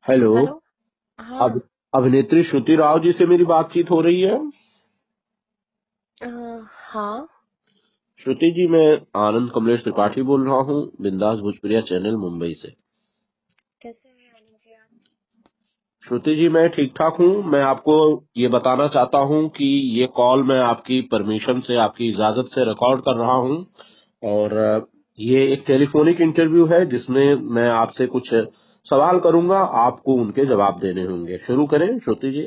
Hello. Hello. अब हाँ। अभिनेत्री श्रुति राव जी से मेरी बातचीत हो रही है। अ, हाँ। श्रुति जी, मैं आनंद कमलेश त्रिपाठी बोल रहा हूँ, बिंदास भोजपुरिया चैनल मुंबई से। कैसे हैं आनंद जी आप? श्रुति जी, मैं ठीक ठाक हूँ। मैं आपको ये बताना चाहता हूँ कि ये कॉल मैं आपकी परमिशन से, आपकी इजाजत से रिकॉर्ड कर रहा हूँ। और ये एक टेलीफोनिक इंटरव्यू है जिसमें मैं आपसे कुछ सवाल करूंगा, आपको उनके जवाब देने होंगे। शुरू करें श्रुति जी?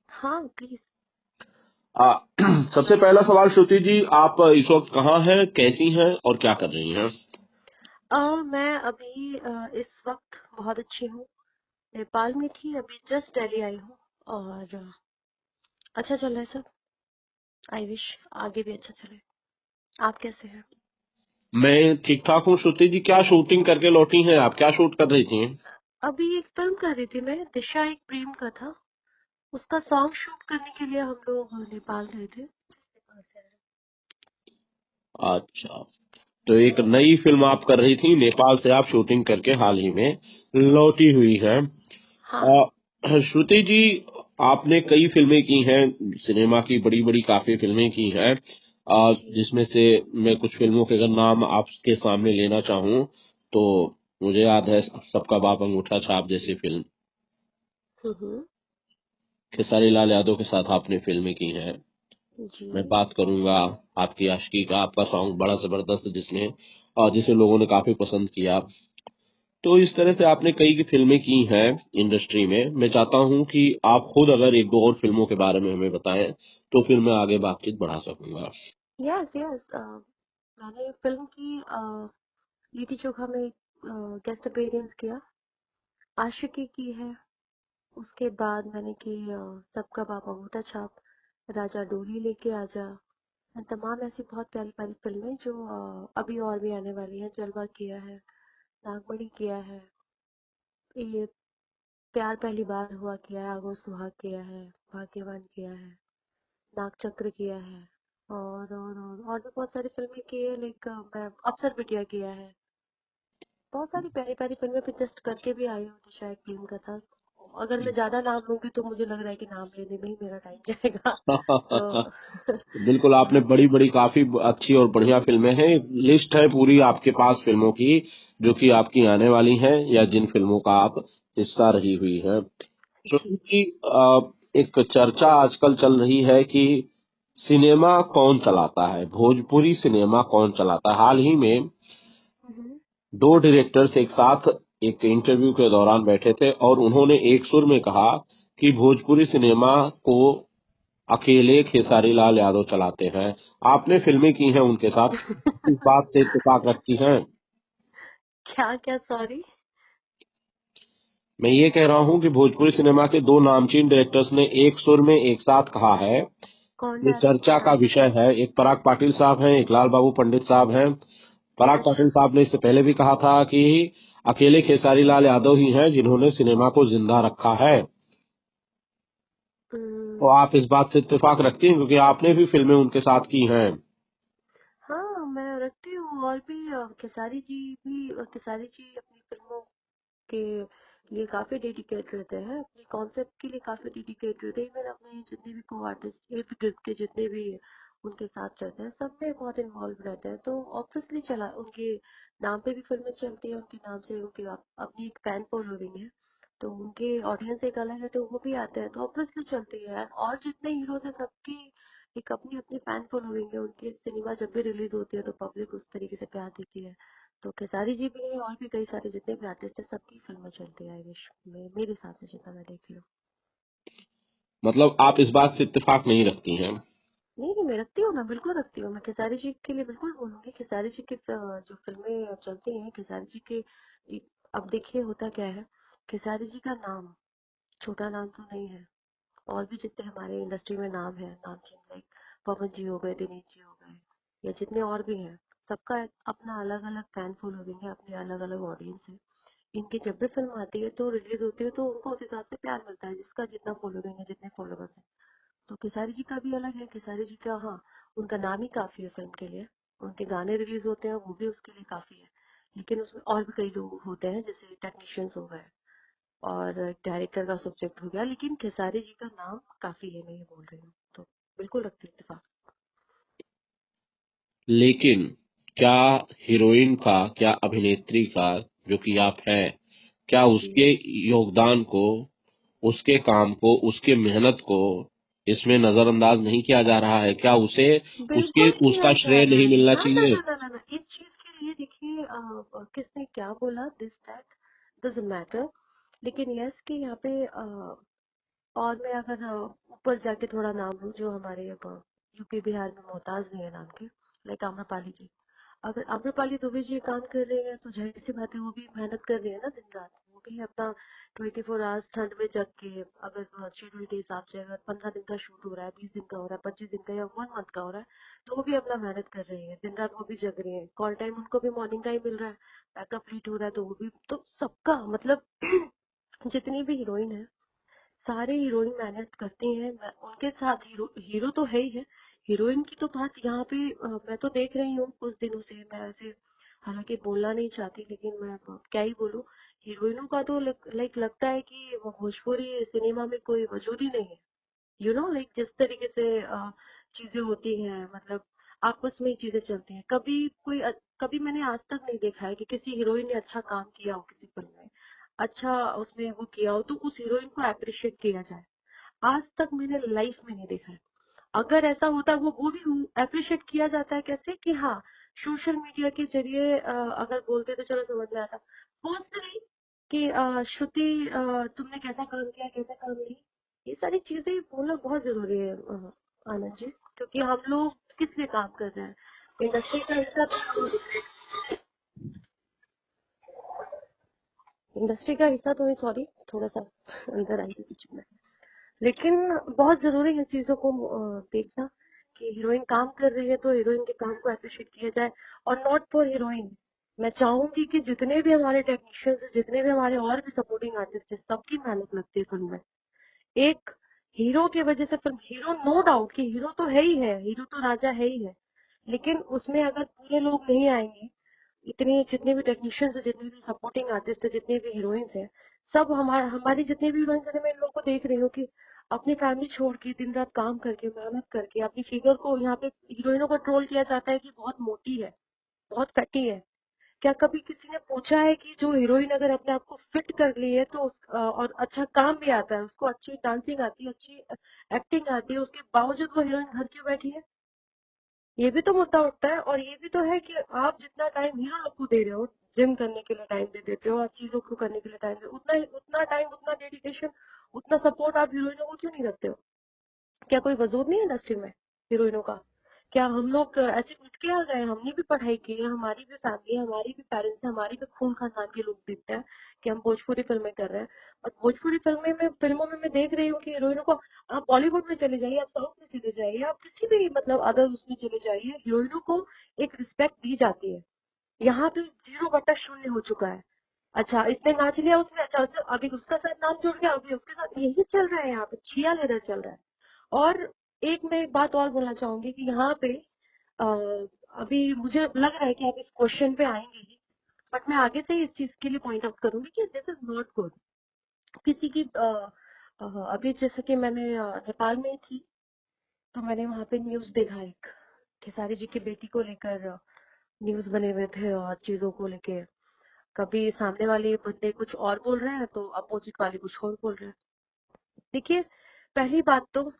हाँ प्लीज। आ, सबसे पहला सवाल श्रुति जी, आप इस वक्त कहाँ हैं, कैसी हैं और क्या कर रही हैं? मैं अभी इस वक्त बहुत अच्छी हूँ। नेपाल में थी, अभी जस्ट दिल्ली आई हूँ। और अच्छा चल रहा है सब। आई विश आगे भी अच्छा चले। आप कैसे हैं? मैं ठीक ठाक हूँ श्रुति जी। क्या शूटिंग करके लौटी हैं आप? क्या शूट कर रही थी? अभी एक फिल्म कर रही थी मैं, दिशा एक प्रेम का था। उसका सॉन्ग शूट करने के लिए हम लोग नेपाल गए थे। नेपाल से आए। अच्छा, तो एक नई फिल्म आप कर रही थी, नेपाल से आप शूटिंग करके हाल ही में लौटी हुई हैं। हाँ। श्रुति जी, आपने कई फिल्में की हैं, सिनेमा की बड़ी बड़ी काफी फिल्में की हैं। जी। जिसमें से मैं कुछ फिल्मों के अगर नाम आपके सामने लेना चाहूँ तो मुझे याद है सबका बाप अंगूठा छाप जैसी फिल्म, हम्म। खेसारी लाल यादव के साथ आपने फिल्में की हैं। मैं जी। बात करूंगा आपकी आशिकी का, आपका सॉन्ग बड़ा जबरदस्त जिसने और जिसे लोगों ने काफी पसंद किया। तो इस तरह से आपने कई की फिल्में की हैं इंडस्ट्री में। मैं चाहता हूं कि आप खुद अगर एक दो और फिल्मों के बारे में हमें बताएं तो फिर मैं आगे बातचीत बढ़ा सकूंगा। Yes yes. मैंने फिल्म की लिट्टी चोखा में गेस्ट अपीयरेंस किया। आशिकी की है। उसके बाद मैंने की सबका बाप अंगूठा छाप, राजा डोली लेके आजा, and तमाम ऐसी बहुत प्यारी प्यारी फिल्में जो अभी और भी आने वाली हैं। जलवा किया है, नागमणि किया है, ये प्यार पहली बार हुआ किया है, आगो सुहाग किया है, भाग्यवान किया है, नाग चक्र किया है, और भी बहुत सारी फिल्में की है। लाइक मैं अफसर बिटिया किया है। बहुत सारी प्यारी प्यारी फिल्में भी जस्ट करके भी आई हूँ। दिशा एक फिल्म का था। अगर मैं ज्यादा नाम लूंगी तो मुझे लग रहा है कि नाम लेने में ही मेरा टाइम जाएगा। तो बिल्कुल, आपने बड़ी बड़ी काफी अच्छी और बढ़िया फिल्में हैं। एक लिस्ट है पूरी आपके पास फिल्मों की जो कि आपकी आने वाली हैं या जिन फिल्मों का आप हिस्सा रही हुई है। जी। श्रुति जी, एक चर्चा आजकल चल रही है कि सिनेमा कौन चलाता है, भोजपुरी सिनेमा कौन चलाता है। हाल ही में हम्म। दो डायरेक्टर्स एक साथ एक इंटरव्यू के दौरान बैठे थे और उन्होंने एक सुर में कहा कि भोजपुरी सिनेमा को अकेले खेसारी लाल यादव चलाते हैं। आपने फिल्में की हैं उनके साथ, इस बात से इत्तेफाक रखती हैं? क्या क्या सॉरी। मैं ये कह रहा हूं कि भोजपुरी सिनेमा के दो नामचीन डायरेक्टर्स ने एक सुर में एक साथ कहा है। कौन ये चर्चा डायरेक्टर का है? विषय है। एक पराग पाटिल साहब हैं, एक लाल बाबू पंडित साहब हैं। पराग पाटिल अच्छा। साहब ने इससे पहले भी कहा था कि अकेले खेसारी लाल यादव ही हैं जिन्होंने सिनेमा को जिंदा रखा है। तो हम्म। आप इस बात से इत्तेफाक रखती हैं क्योंकि आपने भी फिल्में उनके साथ की हैं। हाँ मैं रखती हूँ। और भी खेसारी जी भी, खेसारी जी अपनी फिल्मों के लिए काफी डेडिकेट रहते हैं, अपने कॉन्सेप्ट के लिए काफी डेडिकेट रहते हैं। इवन अपने जितने भी को आर्टिस्ट इर्द गिर्द के जितने भी उनके साथ रहते हैं, सब में बहुत इन्वॉल्व रहते हैं। तो ऑब्वियसली चला उनके नाम पे भी फिल्में चलती है, उनके नाम से उनकी अपनी एक फैन फॉलोइंग है। तो उनके ऑडियंस एक अलग है, तो वो भी आते हैं, तो ऑब्वियसली चलती है। और जितने हीरोज है सबकी एक अपनी अपनी फैन फॉलोइंग है। उनकी सिनेमा जब भी रिलीज होती है तो पब्लिक उस तरीके से प्यार देती है। तो खेसारी जी भी हैं और भी कई सारे जितने भी आर्टिस्ट हैं, सबकी फिल्में चलती है आई विश में, मेरे हिसाब से जितना मैं देख लूँ। मतलब आप इस बात से इत्तेफाक नहीं रखती हैं? नहीं नहीं, मैं रखती हूँ ना, बिल्कुल रखती हूँ। मैं खेसारी जी के लिए बिल्कुल बोलूंगी। खेसारी जी की जो फिल्में चलती हैं, खेसारी जी के अब देखिए होता क्या है, खेसारी जी का नाम छोटा नाम तो नहीं है। और भी जितने हमारे इंडस्ट्री में नाम है, नाम लाइक पवन जी हो गए, दिनेश जी हो गए, या जितने और भी हैं, सबका अपना अलग अलग फैन फॉलोइंग है, अपने अलग अलग ऑडियंस है। इनकी जब भी फिल्म आती है तो रिलीज होती है तो उनको उस हिसाब से प्यार मिलता है, जिसका जितना फॉलोइंग है, जितने फॉलोवर्स है। तो खेसारी जी का भी अलग है। खेसारी जी का, हाँ, उनका नाम ही काफी है फिल्म के लिए। उनके गाने रिलीज होते हैं, वो भी उसके लिए काफी है। लेकिन उसमें और भी कई लोग होते हैं, जैसे टेक्नीशियंस हो गए, और डायरेक्टर का सब्जेक्ट हो गया, लेकिन खेसारी जी का नाम काफी है, मैं ये बोल रही हूँ, तो बिल्कुल रखती हूँ इत्तेफाक। लेकिन क्या हीरोइन का, क्या अभिनेत्री का, जो कि आप हैं, क्या जी उसके योगदान को, उसके काम को, उसके मेहनत को इसमें नजरअंदाज नहीं किया जा रहा है? क्या उसे उसके बिल्कुल किया उसका जा श्रेय रहा नहीं है। मिलना ना ना चाहिए? ना ना ना, ना। इस चीज के लिए देखिए, किसने क्या बोला, दिस दैट डजंट मैटर, लेकिन यस कि यहाँ पे और मैं अगर ऊपर जाके थोड़ा नाम लूँ, जो हमारे अब यूपी बिहार में मोहताज नहीं है नाम के, लाइक आम्रपाली जी। अगर आम्रपाली दुबे जी काम कर रहे हैं तो जाहिर सी बात है वो भी मेहनत कर रही है ना दिन रात। वो भी अपना 24 आवर्स ठंड में जग के, अगर शेड्यूल के हिसाब से अगर 15 दिन का शूट हो रहा है, 20 दिन का हो रहा है, 25 दिन का या 1 मंथ का हो रहा है, तो वो भी अपना मेहनत कर रही है दिन रात, वो भी जग रही है। कॉल टाइम उनको भी मॉर्निंग का ही मिल रहा है, बैकअप लीड हो रहा है, तो वो भी तो सबका मतलब जितनी भी हीरोइन है, सारे हीरोइन मेहनत करती हैं। उनके साथ हीरो तो है ही है। हीरोइन की तो बात यहाँ पे मैं तो देख रही हूँ कुछ दिनों से। मैं ऐसे हालांकि बोलना नहीं चाहती, लेकिन मैं क्या ही बोलूँ। हीरोइनों का तो लाइक लगता है कि वो भोजपुरी सिनेमा में कोई वजूद ही नहीं है। लाइक जिस तरीके से चीजें होती हैं, मतलब आपस में ही चीजें चलती हैं। कभी मैंने आज तक नहीं देखा है कि किसी हीरोइन ने अच्छा काम किया हो किसी फिल्म में, अच्छा उसमें वो किया हो तो उस हीरोइन को अप्रिशिएट किया जाए। आज तक मैंने लाइफ में नहीं देखा है। अगर ऐसा होता, वो भी अप्रिशिएट किया जाता है कैसे कि हाँ, सोशल मीडिया के जरिए अगर बोलते तो चलो समझ में आता। पहुंचते नहीं कि श्रुति तुमने कैसा काम किया, कैसा काम नहीं। ये सारी चीजें बोलना बहुत जरूरी है आनंद जी, क्योंकि हम लोग किस लिए काम कर रहे हैं, इंडस्ट्री का हिस्सा तो, इंडस्ट्री का हिस्सा तो है, सॉरी थोड़ा सा अंदर आई थी बीच में। लेकिन बहुत जरूरी है चीजों को देखना कि हीरोइन काम कर रही है तो हीरोइन के काम को अप्रिशिएट किया जाए, और नॉट फॉर हीरोइन। मैं चाहूंगी कि जितने भी हमारे टेक्नीशियंस हैं, जितने भी हमारे और भी सपोर्टिंग आर्टिस्ट हैं, सबकी मेहनत लगती है फिल्म में। एक हीरो की वजह से फिल्म, हीरो नो डाउट कि हीरो तो है ही है, हीरो तो राजा है ही है, लेकिन उसमें अगर पूरे लोग नहीं आएंगे, इतने जितने भी टेक्नीशियंस हैं, जितने भी सपोर्टिंग आर्टिस्ट है, जितने भी हीरोइंस हैं, सब हमारी जितनी भी हीरोइंस हैं, मैं इन लोगों को देख रही हूँ कि अपनी फैमिली छोड़ के दिन रात काम करके मेहनत करके अपनी फिगर को, यहाँ पे हीरोइनों को ट्रोल किया जाता है कि बहुत मोटी है, बहुत फैटी है। क्या कभी किसी ने पूछा है कि जो हीरोइन अगर अपने आप को फिट कर ली है तो और अच्छा काम भी आता है, उसको अच्छी डांसिंग आती है, अच्छी एक्टिंग आती है, उसके बावजूद वो हीरोइन घर क्यों बैठी है? ये भी तो मुद्दा उठता है। और ये भी तो है कि आप जितना टाइम हीरो लोग को दे रहे हो, जिम करने के लिए टाइम दे देते हो, आप चीजों को करने के लिए टाइम दे, उतना उतना टाइम, उतना डेडिकेशन, उतना सपोर्ट आप हीरोइनों को क्यों नहीं करते हो? क्या कोई वजूद नहीं है इंडस्ट्री में हीरोइनों का? क्या हम लोग ऐसे उठ के आ गए? हमने भी पढ़ाई की है, हमारी भी फैमिली है, हमारी भी पेरेंट्स है, हमारी भी खून खानदान के लोग देखते हैं कि हम भोजपुरी फिल्में कर रहे हैं। और भोजपुरी फिल्मों में मैं देख रही हूँ कि हीरोइनों को, आप बॉलीवुड में चले जाइए, आप साउथ में चले जाइए, आप किसी भी मतलब अदर उसमें चले जाइए, हीरोइनों को एक रिस्पेक्ट दी जाती है। यहाँ पे 0/0 हो चुका है। अच्छा इसने नाच लिया उसमें, अच्छा अभी उसका साथ नाम जुड़ गया, अभी उसके साथ, यही चल रहा है यहाँ पे, छिया लेना चल रहा है। और मैं एक बात और बोलना चाहूंगी कि यहाँ पे अ, अभी मुझे लग रहा है कि आप इस क्वेश्चन पे आएंगे ही, बट मैं आगे से ही इस चीज के लिए पॉइंट आउट करूंगी कि दिस इज नॉट गुड। किसी की अभी जैसे कि मैंने नेपाल में ही थी, तो मैंने वहां पे न्यूज देखा, एक खेसारी जी की बेटी को लेकर न्यूज बने हुए थे और चीजों को लेके, कभी सामने वाले बंदे कुछ और बोल रहे हैं तो अपोजिट वाले कुछ और बोल रहे हैं। देखिए, पहली बात तो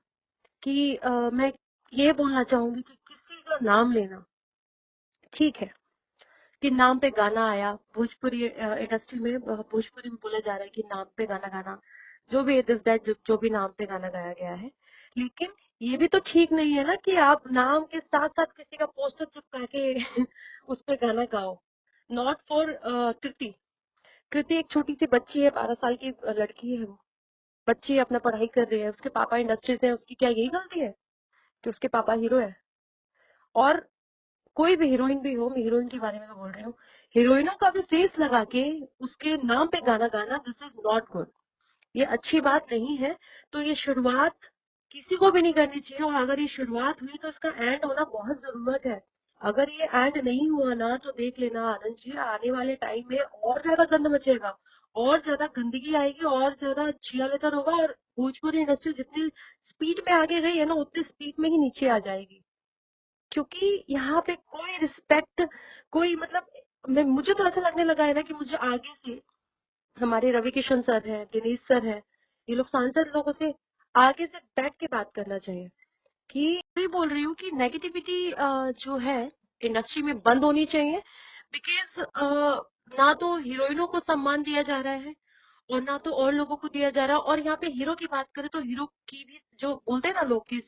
कि मैं ये बोलना चाहूंगी कि किसी का नाम लेना ठीक है, कि नाम पे गाना आया भोजपुरी इंडस्ट्री में, भोजपुरी में बोला जा रहा है कि नाम पे गाना गाना, जो भी दिस दैट, जो भी नाम पे गाना गाया गया है। लेकिन ये भी तो ठीक नहीं है ना कि आप नाम के साथ साथ किसी का पोस्टर चिपका के उस पे गाना गाओ। नॉट फॉर कृति। कृति एक छोटी सी बच्ची है, 12 साल की लड़की है वो। बच्ची अपना पढ़ाई कर रही है, उसके पापा इंडस्ट्री से हैं, उसकी क्या यही गलती है कि उसके पापा हीरो है? और कोई भी हीरोइन भी हो, मैं हीरोइन के बारे में तो बोल रही हूँ, हीरोइनों का भी फेस लगा के उसके नाम पे गाना गाना, दिस इज नॉट गुड। ये अच्छी बात नहीं है। तो ये शुरुआत किसी को भी नहीं करनी चाहिए, और अगर ये शुरुआत हुई तो इसका एंड होना बहुत जरूरत है। अगर ये एंड नहीं हुआ ना, तो देख लेना आनंद जी, आने वाले टाइम में और ज्यादा गंद मचेगा, और ज्यादा गंदगी आएगी, और ज्यादा छियालेतर होगा, और भोजपुरी इंडस्ट्री जितनी स्पीड में आगे गई है ना, उतनी स्पीड में ही नीचे आ जाएगी। क्योंकि यहाँ पे कोई रिस्पेक्ट, कोई मतलब, मुझे तो ऐसा लगने लगा है ना कि मुझे आगे से हमारे रवि किशन सर है, दिनेश सर है, ये लोग सांसद लोगों से आगे से बैठ के बात करना चाहिए। कि मैं बोल रही हूँ कि नेगेटिविटी जो है इंडस्ट्री में बंद होनी चाहिए। बिकॉज ना तो हीरोइनों को सम्मान दिया जा रहा है, और ना तो और लोगों को दिया जा रहा है। और यहाँ पे हीरो की बात करें तो हीरो की भी जो बोलते हैं ना लोग कि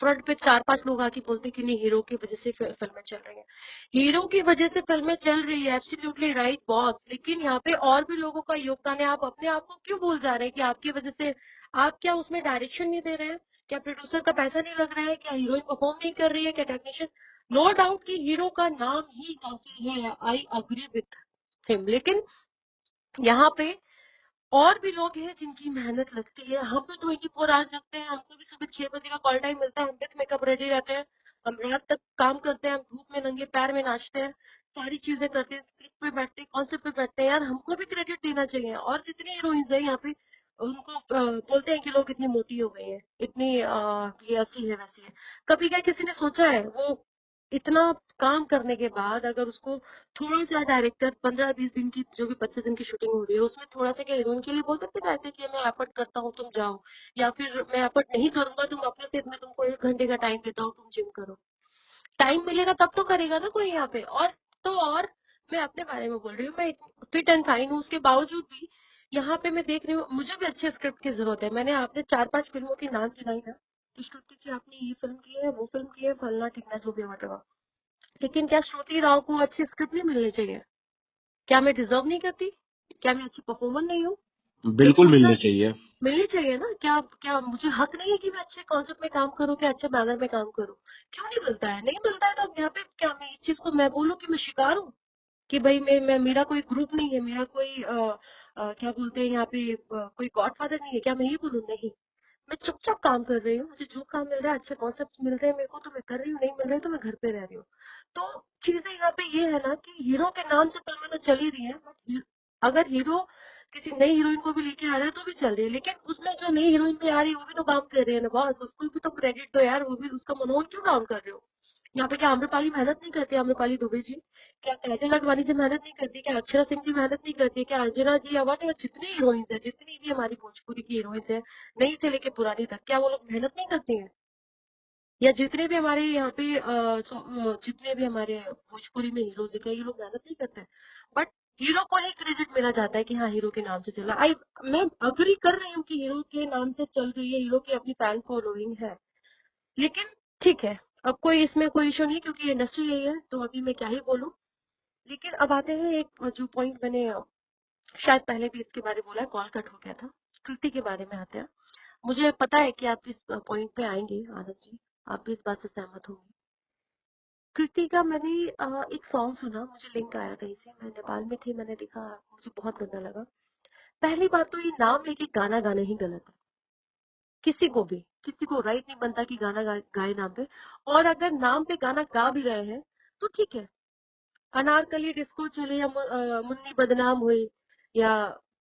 फ्रंट पे 4-5 लोग आके बोलते हैं कि नहीं, हीरो की वजह से फिल्में चल रही हैं, हीरो की वजह से फिल्में चल रही है, एब्सोल्युटली राइट बॉस। लेकिन यहाँ पे और भी लोगों का योगदान है। आप अपने आप को क्यों भूल जा रहे हैं कि आपकी वजह से, आप क्या उसमें डायरेक्शन नहीं दे रहे हैं? क्या प्रोड्यूसर का पैसा नहीं लग रहा है? क्या हीरोइन परफॉर्म नहीं कर रही है? क्या टेक्नीशियन? नो डाउट कि हीरो का नाम ही काफी है, आई अग्री विथ हिम। लेकिन यहाँ पे और भी लोग हैं जिनकी मेहनत लगती है। हम भी 24 आवर्स जगते हैं, हमको भी सुबह 6 बजे का कॉल टाइम मिलता है, हम भी मेकअप रेडी रहते हैं, हम रात तक काम करते हैं, हम धूप में नंगे पैर में नाचते हैं, सारी चीजें करते हैं, स्क्रिप्ट पे बैठते हैं, कॉन्सेप्ट पे बैठते हैं। यार हमको भी क्रेडिट देना चाहिए। और जितनी हीरोइंस है यहाँ पे, उनको बोलते हैं कि लोग इतनी मोटी हो गई है, इतनी ये ऐसी है वैसी है। कभी क्या किसी ने सोचा है वो इतना काम करने के बाद अगर उसको थोड़ा सा डायरेक्टर 15-20 दिन की, जो भी 25 दिन की शूटिंग हो रही है, उसमें थोड़ा सा क्या हीरोइन के लिए बोल सकते थे ऐसे कि मैं एफर्ट करता हूँ तुम जाओ, या फिर मैं एफर्ट नहीं करूंगा, तुम अपने से, मैं तुमको 1 घंटे का टाइम देता हूँ, तुम जिम करो। टाइम मिलेगा तब तो करेगा ना कोई यहाँ पे। और तो और मैं अपने बारे में बोल रही हूँ, मैं फिट एंड फाइन हूँ, उसके बावजूद भी यहाँ पे मैं देख रही हूँ मुझे भी अच्छे स्क्रिप्ट की जरूरत है। मैंने आपने 4-5 फिल्मों के नाम गिनाई ना, तो श्रुति की आपने ये फिल्म की है, वो फिल्म की है, फलना टिकना जो भी वटेवर। लेकिन क्या श्रुति राव को अच्छी स्क्रिप्ट नहीं मिलनी चाहिए? क्या मैं डिजर्व नहीं करती? क्या मैं अच्छी परफॉर्मर नहीं हूँ? एक बिल्कुल दूसरा मिलने चाहिए। मिलनी चाहिए ना। क्या क्या मुझे हक नहीं है कि मैं अच्छे कॉन्सेप्ट में काम करूँ, क्या अच्छे बैनर में काम करूँ? क्यों नहीं मिलता है? नहीं मिलता है तो अब यहाँ पे क्या मैं इस चीज को मैं बोलूँ कि मैं शिकार हूँ? कि भाई मैं मेरा कोई ग्रुप नहीं है, मेरा कोई क्या बोलते हैं यहाँ पे कोई गॉडफादर नहीं है, क्या मैं ये बोलूँ? नहीं, मैं चुपचाप काम कर रही हूँ, मुझे जो काम मिल रहा है, अच्छे कॉन्सेप्ट मिल रहे हैं मेरे को तो मैं कर रही हूँ, नहीं मिल रहे तो मैं घर पे रह रही हूँ। तो चीजें यहाँ पे ये है ना कि हीरो के नाम से फिल्में तो चल ही रही है, बट अगर हीरो किसी नई हीरोइन को भी लेके आ रहा है तो भी चल रही है। लेकिन उसमें जो नई हीरोइन पे आ रही है वो भी तो काम कर रही है ना बॉस, उसको भी तो क्रेडिट दो यार। वो भी, उसका मनोन क्यों डाउन कर रहे हो? यहाँ पे क्या आम्रपाली मेहनत नहीं करती? आम्रपाली दुबे जी, क्या काजल अडवाणी जी मेहनत नहीं करती? क्या अक्षरा सिंह जी मेहनत नहीं करती? क्या अंजना जी, या वट जितनी हीरोइंस है, जितनी भी हमारी भोजपुरी की हीरोइंस है, नई से लेके पुरानी तक, क्या वो लोग मेहनत नहीं करती हैं? या जितने भी हमारे यहाँ पे जितने भी हमारे भोजपुरी में हीरोज है, ये लोग मेहनत नहीं करते हैं? बट हीरो को ही क्रेडिट मिला जाता है कि हाँ हीरो के नाम से चला। मैं अग्री कर रही हूँ कि हीरो के नाम से चल रही है, हीरो की अपनी फैन फॉलोइंग है। लेकिन ठीक है, अब कोई इसमें कोई इशू नहीं, क्योंकि इंडस्ट्री यही है, तो अभी मैं क्या ही बोलूँ। लेकिन अब आते हैं एक जो पॉइंट मैंने शायद पहले भी इसके बारे में बोला है, कॉल कट हो गया था, कृति के बारे में आते हैं। मुझे पता है कि आप इस पॉइंट पे आएंगे आनंद जी, आप भी इस बात से सहमत होंगे। कृति का मैंने एक सॉन्ग सुना, मुझे लिंक आया कहीं से, मैं नेपाल में थी, मैंने देखा, मुझे बहुत गंदा लगा। पहली बात तो ये नाम लेके गाना गाना ही गलत है। किसी को भी, किसी को राइट नहीं बनता कि गाना गाए नाम पे। और अगर नाम पे गाना गा भी रहे हैं तो ठीक है, अनारकली डिस्को चले, या मुन्नी बदनाम हुई, या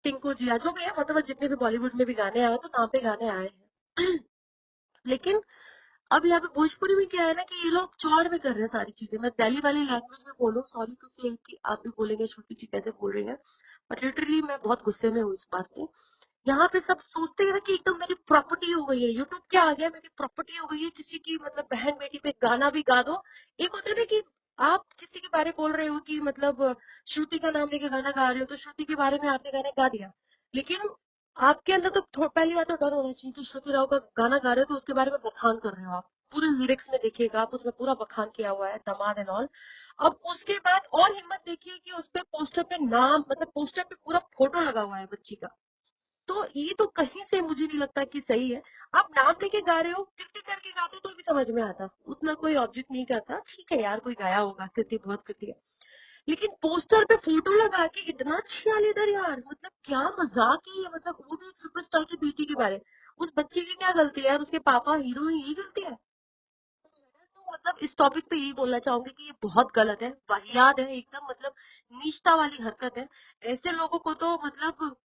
टिंकू जिया, जो भी है, मतलब जितने भी बॉलीवुड में भी गाने आए तो नाम पे गाने आए हैं। लेकिन अब यहाँ पे भोजपुरी में क्या है ना कि ये लोग चौड़ में कर रहे हैं सारी चीजें। मैं दिल्ली वाली लैंग्वेज में बोलूँ, सॉरी टू से कि आप भी बोलेंगे श्रुति जी कैसे बोल रही हैं, बट लिटरली मैं बहुत गुस्से में हूँ इस बात से। यहाँ पे सब सोचते हैं ना कि एकदम मेरी प्रॉपर्टी हो गई है, यूट्यूब क्या आ गया, मेरी प्रॉपर्टी हो गई है, किसी की मतलब बहन बेटी पे गाना भी गा दो। एक होता है ना कि आप किसी के बारे में बोल रहे हो कि मतलब श्रुति का नाम लेके गाना गा रहे हो, तो श्रुति के बारे में आपने गाना गा दिया। लेकिन आपके अंदर तो पहली बात तो डर होना चाहिए कि श्रुति राव का गाना गा रहे हो तो उसके बारे में बखान कर रहे हो आप। पूरे लिरिक्स में देखिएगा आप, उसमें पूरा बखान किया हुआ है, दमाद एंड ऑल। अब उसके बाद और हिम्मत देखिए कि उस पे पोस्टर पे नाम, मतलब पोस्टर पे पूरा फोटो लगा हुआ है बच्ची का। तो ये तो कहीं से मुझे नहीं लगता कि सही है। आप नाम लेके गा रहे हो, कृति करके गाते तो भी समझ में आता, उतना कोई ऑब्जेक्ट नहीं करता, ठीक है यार कोई गाया होगा, कृति बहुत कृति है। लेकिन पोस्टर पे फोटो लगा के इतना छियालीदार यार, मतलब क्या मजाक है ये, मतलब वो भी सुपरस्टार की बेटी के बारे। उस बच्चे की क्या गलती है यार, उसके पापा हीरो है, यही गलती है? तो मतलब इस टॉपिक पे यही बोलना चाहूंगी कि ये बहुत गलत है, वाहियात है एकदम, मतलब नीचता वाली हरकत है। ऐसे लोगों को तो मतलब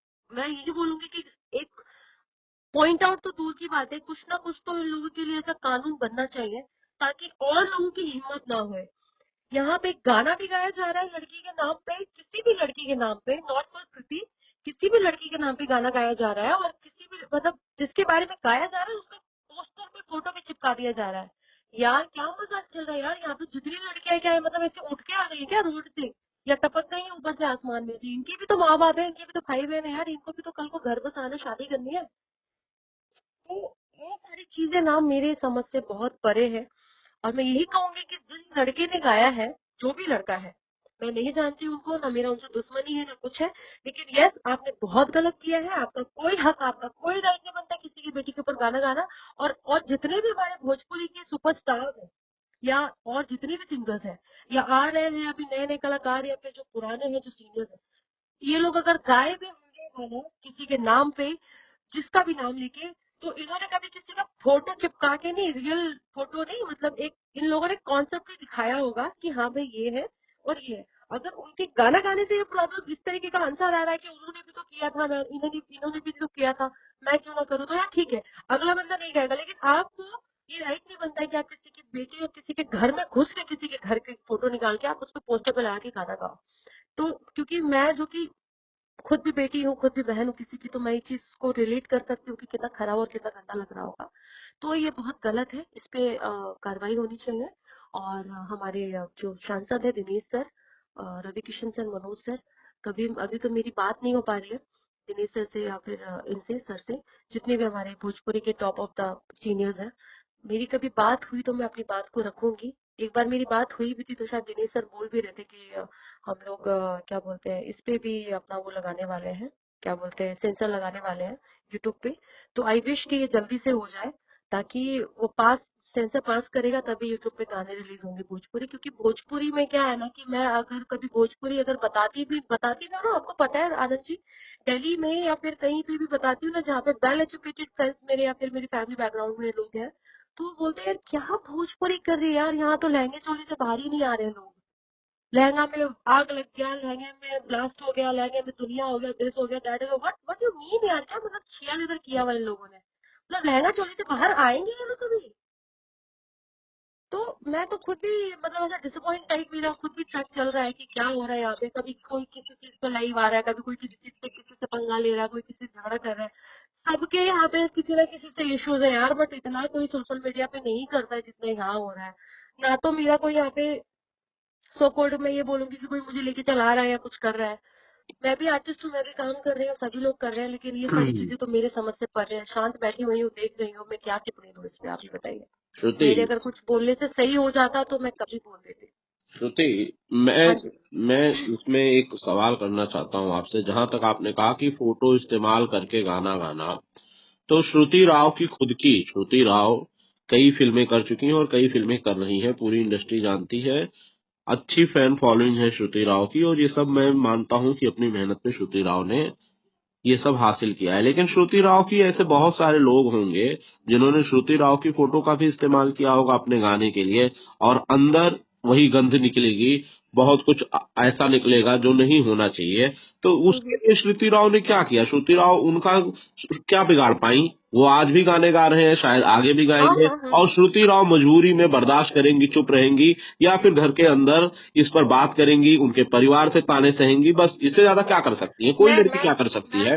पॉइंट आउट तो दूर की बात है, कुछ ना कुछ तो इन लोगों के लिए ऐसा कानून बनना चाहिए ताकि और लोगों की हिम्मत ना हो। यहाँ पे गाना भी गाया जा रहा है लड़की के नाम पे, किसी भी लड़की के नाम पे, नॉट फॉर कृति, किसी भी लड़की के नाम पे गाना गाया जा रहा है, और किसी भी मतलब जिसके बारे में गाया जा रहा है उसका पोस्टर पे फोटो भी चिपका दिया जा रहा है। यार क्या मजाक चल रहा है यार, यहाँ पे जितनी लड़कियां क्या है, मतलब ऐसे उठ के आ गई क्या रोड से, या टपक गई है ऊपर से आसमान में से? इनकी भी तो माँ बाप है, इनकी भी तो भाई बहन है यार, इनको भी तो कल को घर बसाना, शादी करनी है। तो ये सारी चीजें ना मेरे समझ से बहुत परे है। और मैं यही कहूंगी कि जिस लड़के ने गाया है, जो भी लड़का है, मैं नहीं जानती उनको, ना मेरा उनसे दुश्मनी है ना कुछ है, लेकिन यस आपने बहुत गलत किया है। आपका कोई हक, आपका कोई राइट नहीं बनता किसी की बेटी के ऊपर गाना गाना। और जितने भी हमारे भोजपुरी के सुपरस्टार हैं, या और जितने भी सिंगर्स हैं, या आ रहे हैं अभी नए नए कलाकार, या फिर जो पुराने हैं, जो सीनियर्स हैं, ये लोग अगर गाए भी होंगे गाना किसी के नाम पे, जिसका भी नाम लेके, तो इन्होंने कभी किसी का फोटो चिपका के नहीं, रियल फोटो नहीं, मतलब एक इन लोगों ने कॉन्सेप्ट ही दिखाया होगा कि हाँ भाई ये है और ये है। अगर उनके गाना गाने से ये प्रॉब्लम इस तरीके का आंसर आ रहा है कि उन्होंने भी तो किया था, मैं इन्होंने भी तो किया था, मैं क्यों ना करूँ, तो यार ठीक है, अगला बंदा नहीं गाएगा, लेकिन आपको ये राइट नहीं बनता है कि आप किसी की बेटी और किसी के घर में घुस के किसी के घर की फोटो निकाल के आप उस पर पोस्टर पे लगा के गाना गाओ। तो क्योंकि मैं जो कि खुद भी बेटी हूँ, खुद भी बहन हूँ किसी की, तो मैं इस चीज को रिलेट कर सकती हूँ कि कितना खराब और कितना गंदा लग रहा होगा। तो ये बहुत गलत है, इस पे कार्रवाई होनी चाहिए। और हमारे जो सांसद है Dinesh sir, Ravi Kishan sir, Manoj sir, कभी अभी तो मेरी बात नहीं हो पा रही है दिनेश सर से या फिर इनसे सर से, जितने भी हमारे भोजपुरी के टॉप ऑफ द सीनियर्स हैं, मेरी कभी बात हुई तो मैं अपनी बात को रखूंगी। एक बार मेरी बात हुई भी थी तो शायद दिनेश सर बोल भी रहे थे कि हम लोग क्या बोलते हैं, इस पे भी अपना वो लगाने वाले हैं, क्या बोलते हैं, सेंसर लगाने वाले हैं यूट्यूब पे। तो आई विश कि ये जल्दी से हो जाए, ताकि वो पास सेंसर पास करेगा तभी यूट्यूब पे गाने रिलीज होंगे भोजपुरी। क्योंकि भोजपुरी में क्या है ना कि मैं अगर कभी भोजपुरी अगर बताती ना ना, आपको पता है आनंद जी, दिल्ली में या फिर कहीं पे भी बताती हूँ ना जहाँ पे वेल एजुकेटेड फ्रेंड्स मेरे या फिर मेरी फैमिली बैकग्राउंड में लोग हैं, तो वो बोलते हैं क्या भोजपुरी कर रही है यार, यहाँ तो लहंगे चोली से बाहर ही नहीं आ रहे हैं लोग, लहंगा में आग लग गया, लहंगे में ब्लास्ट हो गया, लहंगे में दुनिया हो गया, दिस हो गया, दैट हो गया, व्हाट यू मीन यार, क्या मतलब छिया इधर किया वाले लोगों ने, मतलब लहंगा चोली से बाहर आएंगे ये लोग कभी? तो मैं तो खुद भी मतलब ऐसा डिसअपॉइंट टाइप, मेरा खुद भी ट्रैक चल रहा है कि क्या हो रहा है यहाँ पे, कभी कोई किसी चीज पे लाइव आ रहा है, कभी कोई किसी चीज पे किसी से पंगा ले रहा है, कोई किसी से झगड़ा कर रहा है। सबके यहाँ पे किसी ना किसी से इश्यूज है यार, बट इतना कोई सोशल मीडिया पे नहीं करता है जितना यहाँ हो रहा है। ना तो मेरा कोई यहाँ पे सो कोल्ड में ये बोलूंगी कि कोई मुझे लेके चला रहा है या कुछ कर रहा है। मैं भी आर्टिस्ट हूँ, मैं भी काम कर रही हूँ, सभी लोग कर रहे हैं, लेकिन ये सारी चीजें तो मेरे समझ से परे है। शांत बैठी हुई हूँ, देख रही हूँ, मैं क्या टिप्पणी दूँ इस पे, आप ही बताइए। श्रुति, मेरे अगर कुछ बोलने से सही हो जाता तो मैं कभी बोल देती। श्रुति, मैं हाँ जी। मैं इसमें एक सवाल करना चाहता हूँ आपसे। जहां तक आपने कहा कि फोटो इस्तेमाल करके गाना गाना, तो श्रुति राव की खुद की, श्रुति राव कई फिल्में कर चुकी हैं और कई फिल्में कर रही हैं, पूरी इंडस्ट्री जानती है। अच्छी फैन फॉलोइंग है श्रुति राव की, और ये सब मैं मानता हूँ कि अपनी मेहनत पे श्रुति राव ने ये सब हासिल किया है। लेकिन श्रुति राव की ऐसे बहुत सारे लोग होंगे जिन्होंने श्रुति राव की फोटो का भी इस्तेमाल किया होगा अपने गाने के लिए, और अंदर वही गंध निकलेगी, बहुत कुछ ऐसा निकलेगा जो नहीं होना चाहिए। तो उसके हम्म। लिए श्रुति राव ने क्या किया? श्रुति राव उनका क्या बिगाड़ पाई? वो आज भी गाने गा रहे हैं, शायद आगे भी हाँ गाएंगे। हाँ हाँ। और श्रुति राव मजबूरी में बर्दाश्त करेंगी, चुप रहेंगी, या फिर घर के अंदर इस पर बात करेंगी, उनके परिवार से ताने सहेंगी, बस इससे ज्यादा क्या कर सकती है? कोई मैं लड़की मैं क्या कर सकती मैं है?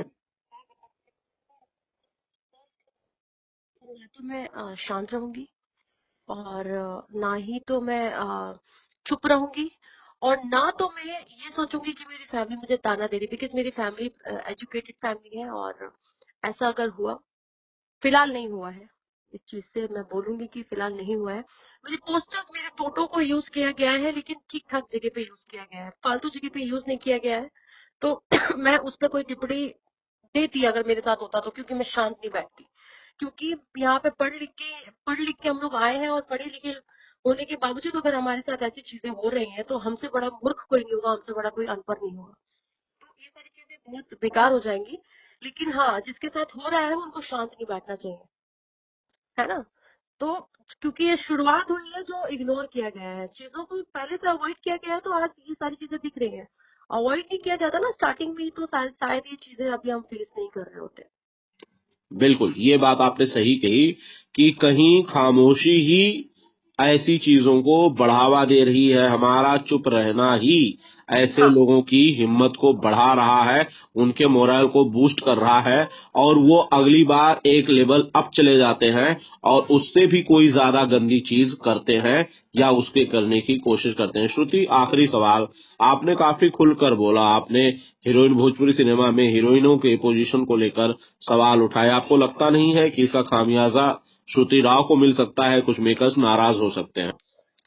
या तो मैं शांत रहूंगी, और ना ही तो मैं चुप रहूंगी, और ना तो मैं ये सोचूंगी कि मेरी फैमिली मुझे ताना दे रही, बिकॉज मेरी फैमिली एजुकेटेड फैमिली है। और ऐसा अगर हुआ, फिलहाल नहीं हुआ है, इस चीज से मैं बोलूंगी कि फिलहाल नहीं हुआ है। मेरे पोस्टर्स, मेरे फोटो को यूज किया गया है, लेकिन ठीक ठाक जगह पे यूज किया गया है, फालतू जगह पे यूज नहीं किया गया है। तो मैं उस पर कोई टिप्पणी देती अगर मेरे साथ होता तो, क्योंकि मैं शांत नहीं बैठती। क्योंकि यहाँ पे पढ़ लिख के हम लोग आए हैं, और पढ़े लिखे होने के बावजूद अगर हमारे साथ ऐसी चीजें हो रही हैं, तो हमसे बड़ा मूर्ख कोई नहीं होगा, हमसे बड़ा कोई अनपढ़ नहीं होगा। तो ये सारी चीजें बहुत बेकार हो जाएंगी। लेकिन हाँ, जिसके साथ हो रहा है उनको शांत नहीं बैठना चाहिए, है ना? तो क्योंकि ये शुरुआत हुई है जो इग्नोर किया गया है, चीजों को पहले से अवॉइड किया गया है, तो आज ये सारी चीजें दिख रही हैं। अवॉइड नहीं किया जाता ना स्टार्टिंग में ही, तो शायद ये चीजें अभी हम फेस नहीं कर रहे होते। बिल्कुल, ये बात आपने सही कही कि कहीं खामोशी ही ऐसी चीजों को बढ़ावा दे रही है। हमारा चुप रहना ही ऐसे हाँ। लोगों की हिम्मत को बढ़ा रहा है, उनके मोरल को बूस्ट कर रहा है, और वो अगली बार एक लेवल अप चले जाते हैं और उससे भी कोई ज्यादा गंदी चीज करते हैं या उसके करने की कोशिश करते हैं। श्रुति, आखिरी सवाल, आपने काफी खुलकर बोला, आपने हीरोइन भोजपुरी सिनेमा में हीरोइनों के पोजीशन को लेकर सवाल उठाए। आपको लगता नहीं है कि इसका खामियाजा श्रुति राव को मिल सकता है? कुछ मेकर्स नाराज हो सकते हैं।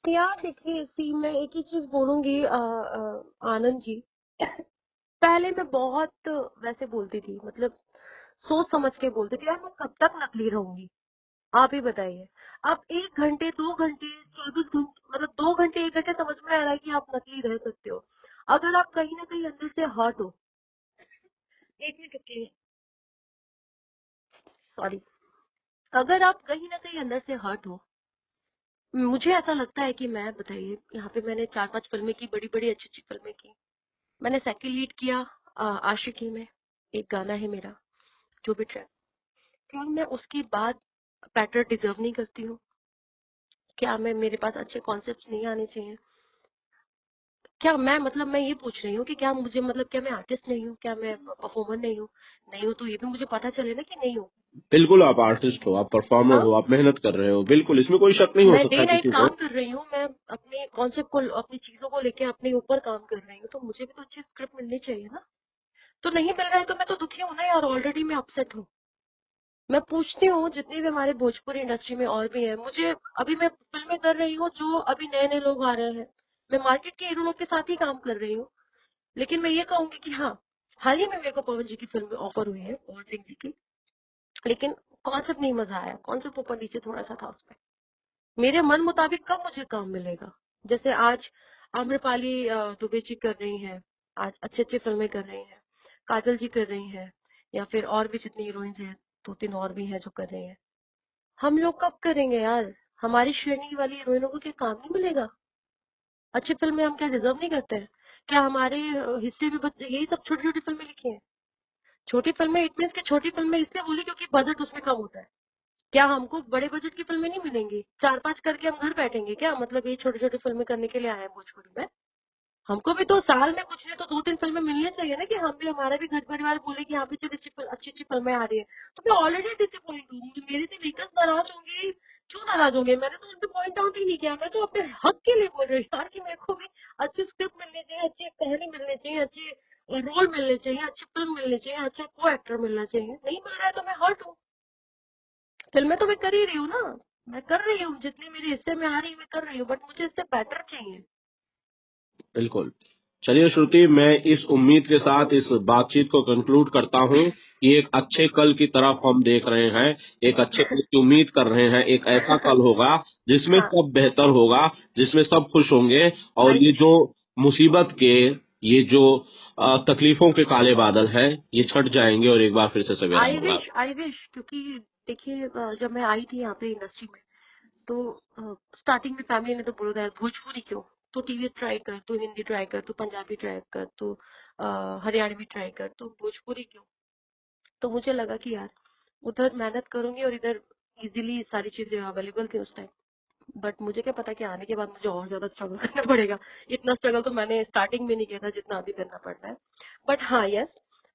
यार देखिए, सी मैं एक ही चीज बोलूंगी आनंद जी। पहले मैं बहुत वैसे बोलती थी, मतलब सोच समझ के बोलती थी। यार मैं कब तक नकली रहूंगी, आप ही बताइए। अब 1 घंटे 2 घंटे 24 घंटे, मतलब 2 घंटे 1 घंटे समझ में आ रहा है कि आप नकली रह सकते हो। अगर आप कहीं ना कहीं अंदर से हर्ट हो, एक मिनट रुकिए, सॉरी, अगर आप कहीं ना कहीं अंदर से हर्ट हो, मुझे ऐसा लगता है कि मैं बताइए, यहाँ पे मैंने 4-5 फिल्में की, बड़ी बड़ी अच्छी अच्छी फिल्में की। मैंने सेकंड लीड किया आशिकी में, एक गाना है मेरा, जो भी ट्रैक। क्या मैं उसके बाद पैटर डिजर्व नहीं करती हूँ? क्या मैं, मेरे पास अच्छे कॉन्सेप्ट नहीं आने चाहिए? क्या मैं, मतलब मैं ये पूछ रही हूँ कि क्या मुझे, मतलब क्या मैं आर्टिस्ट नहीं हूँ? क्या मैं परफॉर्मर नहीं हूँ? नहीं हूँ तो ये भी मुझे पता चले ना कि नहीं हूँ। बिल्कुल, आप आर्टिस्ट हो, आप परफॉर्मर हाँ, हो, आप मेहनत कर रहे हो, बिल्कुल, इसमें कोई शक नहीं हो मैं सकता डे नाइट किसी को। काम कर रही हूँ, मैं अपने कॉन्सेप्ट को, अपनी चीजों को लेके अपने ऊपर काम कर रही हूँ, तो मुझे भी तो अच्छी स्क्रिप्ट मिलनी चाहिए ना। तो नहीं मिल रहा है तो मैं तो दुखी हूँ ना यार, ऑलरेडी मैं अपसेट हूँ। मैं पूछती हूँ जितने भी हमारे भोजपुरी इंडस्ट्री में और भी हैं, मुझे, अभी मैं फिल्में कर रही हूँ जो अभी नए नए लोग आ रहे हैं, मैं मार्केट के हीरो लोग के साथ ही काम कर रही हूँ। लेकिन मैं ये कहूंगी कि हाँ, हाल ही में मेरे को पवन जी की फिल्म ऑफर हुई है, पवन सिंह जी की, लेकिन कॉन्सेप्ट नहीं मजा आया, कॉन्सेप्ट ऊपर नीचे थोड़ा सा था उसमें। मेरे मन मुताबिक कब मुझे काम मिलेगा? जैसे आज आम्रपाली दुबे जी कर रही हैं, आज अच्छी अच्छी फिल्में कर रही हैं, काजल जी कर रही हैं, या फिर और भी जितनी हीरोइंस हैं, 2-3 और भी हैं जो कर रही हैं। हम लोग कब करेंगे यार? हमारी श्रेणी वाली हीरोइनों को क्या काम नहीं मिलेगा? अच्छी फिल्में हम क्या डिजर्व नहीं करते हैं? क्या हमारे हिस्से में बस यही सब छोटी छोटी फिल्में लिखी हैं? छोटी फिल्में इट मीन्स की छोटी फिल्में इसलिए बोली क्योंकि बजट उसमें कम होता है। क्या हमको बड़े बजट की फिल्में नहीं मिलेंगी? 4-5 करके हम घर बैठेंगे क्या? मतलब ये छोटी छोटी फिल्में करने के लिए आए हैं भोजपुरी में? हमको भी तो साल में कुछ नहीं तो 2-3 फिल्में मिलनी चाहिए ना, कि हम भी, हमारा भी घर परिवार बोले कि यहाँ पे चल अच्छी अच्छी फिल्में आ रही है। तो मैं ऑलरेडी डिसअपॉइंट हूँ, मेरे से मेकर्स नाराज होंगे। क्यों नाराज होंगे? मैंने तो उनको पॉइंट आउट ही नहीं किया, मैं तो अपने हक के लिए बोल रही हूँ यार, कि मेरे को भी अच्छी स्क्रिप्ट मिलनी चाहिए, अच्छी कहानी मिलनी चाहिए, अच्छे रोल मिलने चाहिए, अच्छी फिल्म मिलनी चाहिए, अच्छा को एक्टर मिलना चाहिए। नहीं मिल रहा है तो मैं हर्ट हूँ। फिल्में तो मैं कर ही रही हूँ ना, मैं कर रही हूँ जितनी मेरे हिस्से में आ रही है मैं कर रही हूँ, बट मुझे इससे बेटर चाहिए। बिल्कुल। चलिए श्रुति, मैं इस उम्मीद के साथ इस बातचीत को कंक्लूड करता हूँ कि एक अच्छे कल की तरफ हम देख रहे हैं, एक अच्छे कल की उम्मीद कर रहे हैं। एक ऐसा कल होगा जिसमें हाँ, सब बेहतर होगा, जिसमें सब खुश होंगे, और आई ये विश। जो मुसीबत के, ये जो तकलीफों के काले बादल हैं, ये छट जाएंगे और एक बार फिर से सवेरा आई होगा। विश, आई विश, क्योंकि देखिए, जब मैं आई थी यहाँ पे इंडस्ट्री में, तो स्टार्टिंग में फैमिली ने तो बोला था यार भोजपुरी क्यों, तो टीवी ट्राई कर, तो हिंदी ट्राई कर, तो पंजाबी ट्राई कर, तो हरियाणवी ट्राई कर, तो भोजपुरी क्यों? तो मुझे लगा कि यार उधर मेहनत करूंगी और इधर इजीली सारी चीजें अवेलेबल थी उस टाइम। बट मुझे क्या पता कि आने के बाद मुझे और ज्यादा स्ट्रगल करना पड़ेगा। इतना स्ट्रगल तो मैंने स्टार्टिंग में नहीं किया था जितना अभी करना पड़ रहा है। बट हाँ, यस,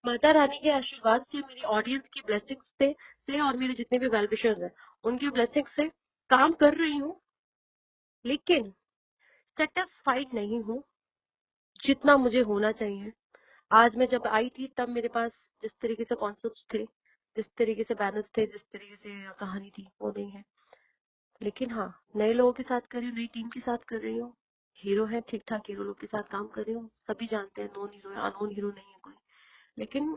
माता रानी के आशीर्वाद से, मेरी ऑडियंस की ब्लेसिंग से और मेरे जितने भी वेल विशर्स हैं उनकी ब्लेसिंग से काम कर रही हूँ, लेकिन सेटिस्फाइड नहीं हूँ जितना मुझे होना चाहिए। आज मैं जब आई थी तब मेरे पास जिस तरीके से कॉन्सेप्ट थे, जिस तरीके से बैनर्स थे, जिस तरीके से कहानी थी, वो नहीं है। लेकिन हाँ, नए लोगों के साथ कर रही हूँ, नई टीम के साथ कर रही हूँ। हीरो है, ठीक ठाक हीरो लोग के साथ काम कर रही हूँ, सभी जानते हैं, नॉन हीरो है, अननोन हीरो नहीं है कोई। लेकिन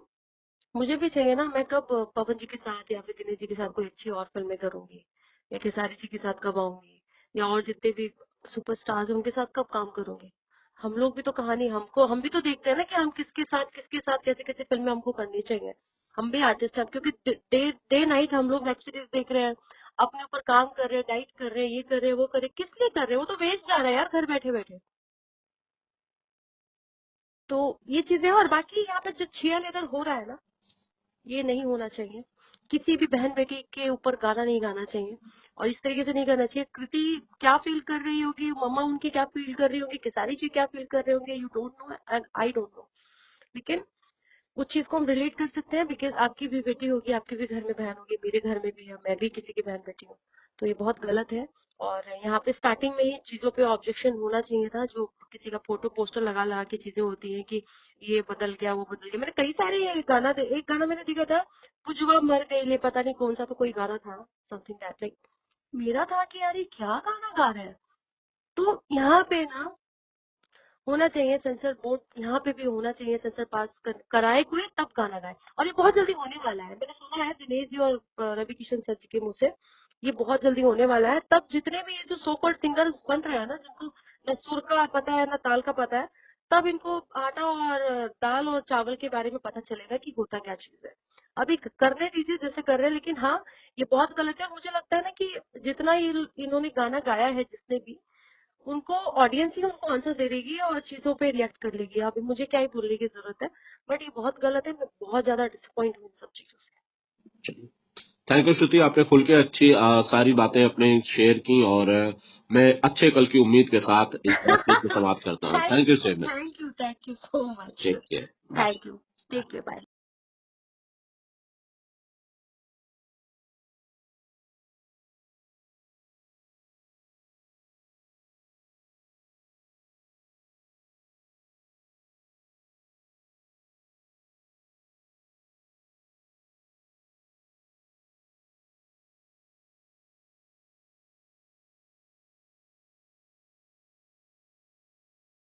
मुझे भी चाहिए ना, मैं कब पवन जी के साथ या फिर दिनेश जी के साथ कोई अच्छी और फिल्में करूंगी, या खेसारी जी के साथ कब आऊंगी, या और जितने भी सुपरस्टार्स हैं उनके साथ कब काम करूंगी? हम लोग भी तो कहानी, हमको, हम भी तो देखते हैं ना कि हम किसके साथ कैसे कैसे फिल्में हमको करनी चाहिए। हम भी आर्टिस्ट हैं, क्योंकि डे डे नाइट हम लोग वेब सीरीज देख रहे हैं, अपने ऊपर काम कर रहे हैं, डाइट कर रहे हैं, ये कर रहे हैं, वो कर रहे हैं, किस लिए कर रहे हैं? वो तो वेस्ट जा रहा है यार घर बैठे बैठे। तो ये चीजें हैं, और बाकी यहाँ पे जो छीया लेदर हो रहा है ना, ये नहीं होना चाहिए। किसी भी बहन बेटी के ऊपर गाना नहीं गाना चाहिए और इस तरीके से नहीं करना चाहिए। कृति क्या फील कर रही होगी, मम्मा उनकी क्या फील कर रही होगी, केसारी जी क्या फील कर रहे होंगे, you don't know and I don't know. लेकिन उस चीज को हम रिलेट कर सकते हैं बिकॉज आपकी भी बेटी होगी, आपके भी घर में बहन होगी, मेरे घर में भी है, मैं भी किसी की बहन बेटी हूँ। तो ये बहुत गलत है और यहाँ पे स्टार्टिंग में ही चीजों पे ऑब्जेक्शन होना चाहिए था। जो किसी का फोटो पोस्टर लगा लगा के चीजें होती हैं कि ये बदल गया वो बदल गया। मैंने कई सारे एक गाना मैंने देखा था, पुजवा मर गई ले, पता नहीं कौन सा तो कोई गाना था, समथिंग दैट लाइक। मेरा था कि यार ये क्या गाना गा रहे हैं। तो यहाँ पे ना होना चाहिए सेंसर बोर्ड, यहाँ पे भी होना चाहिए सेंसर पास कराए कोई तब गाना गाए। और ये बहुत जल्दी होने वाला है, मैंने सुना है दिनेश जी और रवि किशन सर जी के मुंह से ये बहुत जल्दी होने वाला है। तब जितने भी ये जो सो कॉल्ड सिंगर्स बन रहे हैं ना, जिनको न सुर का पता है न ताल का पता है, तब इनको आटा और दाल और चावल के बारे में पता चलेगा कि होता क्या चीज है। अभी करने दीजिए जैसे कर रहे हैं, लेकिन हाँ ये बहुत गलत है। मुझे लगता है ना कि जितना इन्होंने गाना गाया है जिसने भी, उनको ऑडियंस ही उनको आंसर दे देगी और चीजों पे रिएक्ट कर लेगी। अभी मुझे क्या ही बोलने की जरूरत है, बट ये बहुत गलत है। मैं बहुत ज्यादा डिसअपॉइंट हूँ इन सब चीजों से। थैंक यू श्रुति, आपने खुल के अच्छी सारी बातें अपने शेयर की और मैं अच्छे कल की उम्मीद के साथ इस बातचीत को समाप्त करता हूँ। Thank you so much. Thank you so much. Take care. Thank you. Take care. Bye.